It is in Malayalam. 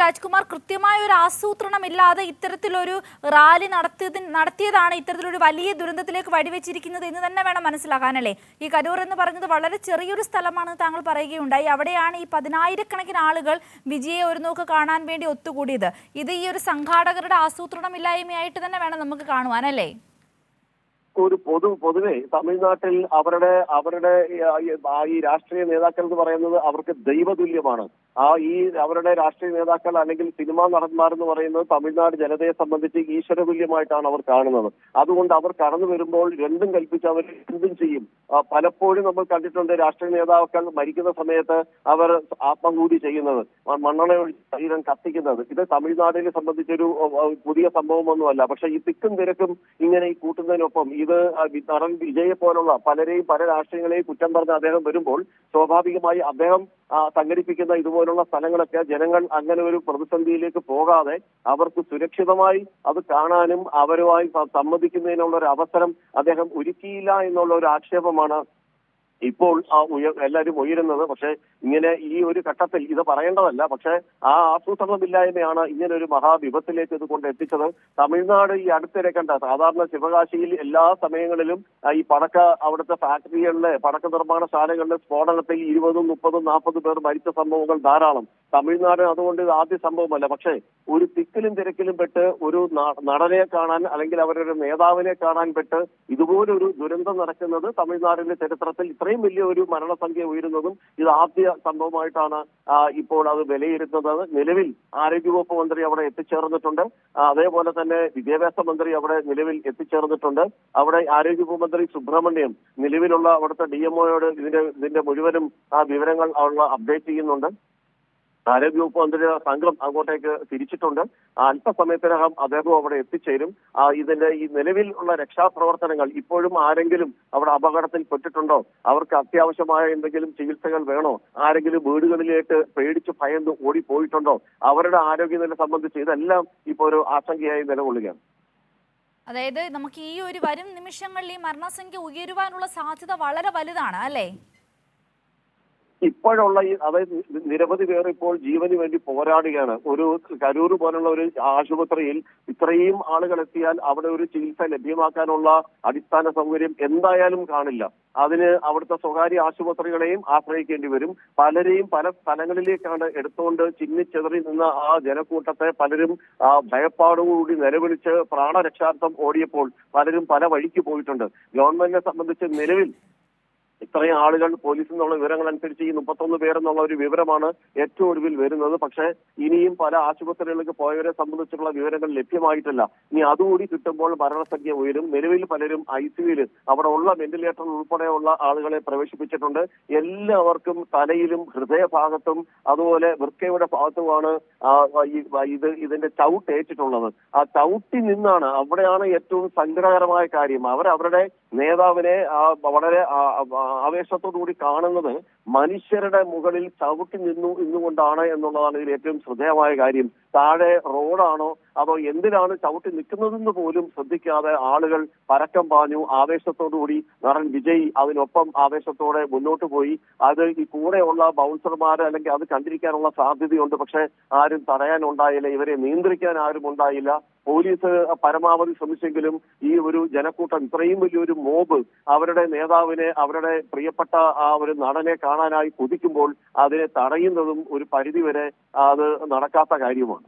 രാജ്കുമാർ, കൃത്യമായ ഒരു ആസൂത്രണമില്ലാതെ ഇത്തരത്തിലൊരു റാലി നടത്തിയതാണ് ഇത്തരത്തിലൊരു വലിയ ദുരന്തത്തിലേക്ക് വഴിവെച്ചിരിക്കുന്നത് എന്ന് തന്നെ വേണം മനസ്സിലാക്കാനല്ലേ? ഈ കരൂർ എന്ന് പറയുന്നത് വളരെ ചെറിയൊരു സ്ഥലമാണ് താങ്കൾ പറയുകയുണ്ടായി. അവിടെയാണ് ഈ 10,000-കണക്കിന് ആളുകൾ വിജയെ ഒരു നോക്ക് കാണാൻ വേണ്ടി ഒത്തുകൂടിയത്. ഇത് ഈ ഒരു സംഘാടകരുടെ ആസൂത്രണമില്ലായ്മയായിട്ട് തന്നെ വേണം നമുക്ക് കാണുവാനല്ലേ? ഒരു പൊതുവെ തമിഴ്നാട്ടിൽ അവരുടെ ഈ രാഷ്ട്രീയ നേതാക്കൾ എന്ന് പറയുന്നത് അവർക്ക് ദൈവതുല്യമാണ്. അവരുടെ രാഷ്ട്രീയ നേതാക്കൾ അല്ലെങ്കിൽ സിനിമാ നടന്മാർ എന്ന് പറയുന്നത് തമിഴ്നാട് ജനതയെ സംബന്ധിച്ച് ഈശ്വരതുല്യമായിട്ടാണ് അവർ കാണുന്നത്. അതുകൊണ്ട് അവർ കടന്നു വരുമ്പോൾ രണ്ടും കൽപ്പിച്ച് അവർ എന്തും ചെയ്യും. പലപ്പോഴും നമ്മൾ കണ്ടിട്ടുണ്ട് രാഷ്ട്രീയ നേതാക്കൾ മരിക്കുന്ന സമയത്ത് അവർ ആത്മഹൂതി ചെയ്യുന്നത്, മണ്ണെണ്ണ ശരീരം കത്തിക്കുന്നത്. ഇത് തമിഴ്നാടിനെ സംബന്ധിച്ചൊരു പുതിയ സംഭവമൊന്നുമല്ല. പക്ഷെ ഈ തിക്കും തിരക്കും ഇങ്ങനെ ഈ കൂട്ടുന്നതിനൊപ്പം ഇത് നടൻ വിജയെ പോലുള്ള പല രാഷ്ട്രീയങ്ങളെയും കുറ്റം പറഞ്ഞ് അദ്ദേഹം വരുമ്പോൾ സ്വാഭാവികമായി അദ്ദേഹം സംഘടിപ്പിക്കുന്ന ഇതുപോലുള്ള സ്ഥലങ്ങളൊക്കെ ജനങ്ങൾ അങ്ങനെ ഒരു പ്രതിസന്ധിയിലേക്ക് പോകാതെ അവർക്ക് സുരക്ഷിതമായി അത് കാണാനും അവരുമായി സംവദിക്കുന്നതിനുള്ള ഒരു അവസരം അദ്ദേഹം ഒരുക്കിയില്ല എന്നുള്ള ഒരു ആക്ഷേപമാണ് ഇപ്പോൾ എല്ലാവരും ഉയരുന്നത്. പക്ഷെ ഇങ്ങനെ ഈ ഒരു ഘട്ടത്തിൽ ഇത് പറയേണ്ടതല്ല. പക്ഷെ ആ ആസൂത്രണമില്ലായ്മയാണ് ഇങ്ങനെ ഒരു മഹാവിപത്തിലേക്ക് ഇത് കൊണ്ട് എത്തിച്ചത്. തമിഴ്നാട് ഈ അടുത്തിടെ കണ്ട സാധാരണ ശിവകാശിയിൽ എല്ലാ സമയങ്ങളിലും ഈ അവിടുത്തെ ഫാക്ടറികളിലെ പടക്ക നിർമ്മാണശാലകളിലെ സ്ഫോടനത്തിൽ 20, 30, 40 പേർ മരിച്ച സംഭവങ്ങൾ ധാരാളം. തമിഴ്നാട് അതുകൊണ്ട് ഇത് ആദ്യ സംഭവമല്ല. പക്ഷേ ഒരു തിക്കിലും തിരക്കിലും പെട്ട് ഒരു നടനെ കാണാൻ അല്ലെങ്കിൽ അവരുടെ നേതാവിനെ കാണാൻ പെട്ട് ഇതുപോലൊരു ദുരന്തം നടക്കുന്നത് തമിഴ്നാടിന്റെ ചരിത്രത്തിൽ ഇത്രയും വലിയ ഒരു മരണസംഖ്യ ഉയരുന്നതും ഇത് ആദ്യ സംഭവമായിട്ടാണ് ഇപ്പോൾ അത് വിലയിരുത്തുന്നത്. നിലവിൽ ആരോഗ്യവകുപ്പ് മന്ത്രി അവിടെ എത്തിച്ചേർന്നിട്ടുണ്ട്. അതേപോലെ തന്നെ വിദ്യാഭ്യാസ മന്ത്രി അവിടെ നിലവിൽ എത്തിച്ചേർന്നിട്ടുണ്ട്. അവിടെ ആരോഗ്യവകുപ്പ് മന്ത്രി സുബ്രഹ്മണ്യം നിലവിലുള്ള അവിടുത്തെ DMOയോട് ഇതിന്റെ മുഴുവനും വിവരങ്ങൾ അപ്ഡേറ്റ് ചെയ്യുന്നുണ്ട്. ആരോഗ്യവകുപ്പ് മന്ത്രിയുടെ സംഘം അങ്ങോട്ടേക്ക് തിരിച്ചിട്ടുണ്ട്. അല്പസമയത്തിനകം അദ്ദേഹം അവിടെ എത്തിച്ചേരും. ഇതിന്റെ ഈ നിലവിൽ ഉള്ള രക്ഷാപ്രവർത്തനങ്ങൾ ഇപ്പോഴും ആരെങ്കിലും അവിടെ അപകടത്തിൽ പെട്ടിട്ടുണ്ടോ, അവർക്ക് അത്യാവശ്യമായ എന്തെങ്കിലും ചികിത്സകൾ വേണോ, ആരെങ്കിലും വീടുകളിലേക്ക് പേടിച്ച് ഭയന്ന് ഓടിപ്പോയിട്ടുണ്ടോ, അവരുടെ ആരോഗ്യനില സംബന്ധിച്ച് ഇതെല്ലാം ഇപ്പോൾ ഒരു ആശങ്കയായി നിലകൊള്ളുകയാണ്. അതായത് നമുക്ക് ഈ ഒരു വരും നിമിഷങ്ങളിൽ ഈ മരണസംഖ്യ ഉയരുവാനുള്ള സാധ്യത വളരെ വലുതാണ് അല്ലേ? ഇപ്പോഴുള്ള അതായത് നിരവധി പേർ ഇപ്പോൾ ജീവന് വേണ്ടി പോരാടുകയാണ്. ഒരു കരൂർ പോലുള്ള ഒരു ആശുപത്രിയിൽ ഇത്രയും ആളുകൾ എത്തിയാൽ അവിടെ ഒരു ചികിത്സ ലഭ്യമാക്കാനുള്ള അടിസ്ഥാന സൗകര്യം എന്തായാലും കാണില്ല. അതിന് അവിടുത്തെ സ്വകാര്യ ആശുപത്രികളെയും ആശ്രയിക്കേണ്ടി വരും. പലരെയും പല സ്ഥലങ്ങളിലേക്കാണ് എടുത്തുകൊണ്ട് ചിന്നിച്ചെതറി നിന്ന ആ ജനക്കൂട്ടത്തെ പലരും ഭയപ്പാടോടുകൂടി നിലവിളിച്ച് പ്രാണരക്ഷാർത്ഥം ഓടിയപ്പോൾ പലരും പല വഴിക്ക് പോയിട്ടുണ്ട്. ഗവൺമെന്റിനെ സംബന്ധിച്ച് നിലവിൽ ഇത്രയും ആളുകൾ പോലീസിൽ നിന്നുള്ള വിവരങ്ങൾ അനുസരിച്ച് ഈ 31 പേരെന്നുള്ള ഒരു വിവരമാണ് ഏറ്റവും ഒടുവിൽ വരുന്നത്. പക്ഷേ ഇനിയും പല ആശുപത്രികളിലേക്ക് പോയവരെ സംബന്ധിച്ചുള്ള വിവരങ്ങൾ ലഭ്യമായിട്ടില്ല. ഇനി അതുകൂടി കിട്ടുമ്പോൾ മരണസംഖ്യ ഉയരും. നിലവിൽ പലരും ICUവിൽ അവിടെ ഉള്ള വെന്റിലേറ്റർ ഉൾപ്പെടെയുള്ള ആളുകളെ പ്രവേശിപ്പിച്ചിട്ടുണ്ട്. എല്ലാവർക്കും തലയിലും ഹൃദയഭാഗത്തും അതുപോലെ വൃക്കയുടെ ഭാഗത്തുമാണ് ഇതിന്റെ ചവിട്ടേറ്റിട്ടുള്ളത്. ആ ചവിട്ടി നിന്നാണ്, അവിടെയാണ് ഏറ്റവും സങ്കടകരമായ കാര്യം. അവരുടെ നേതാവിനെ വളരെ ആവേശത്തോടുകൂടി കാണുന്നത് മനുഷ്യരുടെ മുകളിൽ ചവിട്ടി നിന്നുകൊണ്ടാണ് എന്നുള്ളതാണ് ഇതിൽ ഏറ്റവും ശ്രദ്ധേയമായ കാര്യം. താഴെ റോഡാണോ അതോ എന്തിനാണ് ചവിട്ടി നിൽക്കുന്നതെന്ന് പോലും ശ്രദ്ധിക്കാതെ ആളുകൾ പരക്കം പാഞ്ഞു. ആവേശത്തോടുകൂടി നടൻ വിജയ് അതിനൊപ്പം ആവേശത്തോടെ മുന്നോട്ട് പോയി. അത് ഈ കൂടെയുള്ള ബൗൺസർമാർ അല്ലെങ്കിൽ അത് കണ്ടിരിക്കാനുള്ള സാധ്യതയുണ്ട്. പക്ഷെ ആരും തടയാനുണ്ടായില്ല, ഇവരെ നിയന്ത്രിക്കാൻ ആരും ഉണ്ടായില്ല. പോലീസ് പരമാവധി ശ്രമിച്ചെങ്കിലും ഈ ഒരു ജനക്കൂട്ടം, ഇത്രയും വലിയൊരു മോബ് അവരുടെ നേതാവിനെ, അവരുടെ പ്രിയപ്പെട്ട ആ ഒരു നടനെ കാണാനായി കുതിക്കുമ്പോൾ അതിനെ തടയുന്നതും ഒരു പരിധിവരെ അത് നടക്കാത്ത കാര്യമാണ്.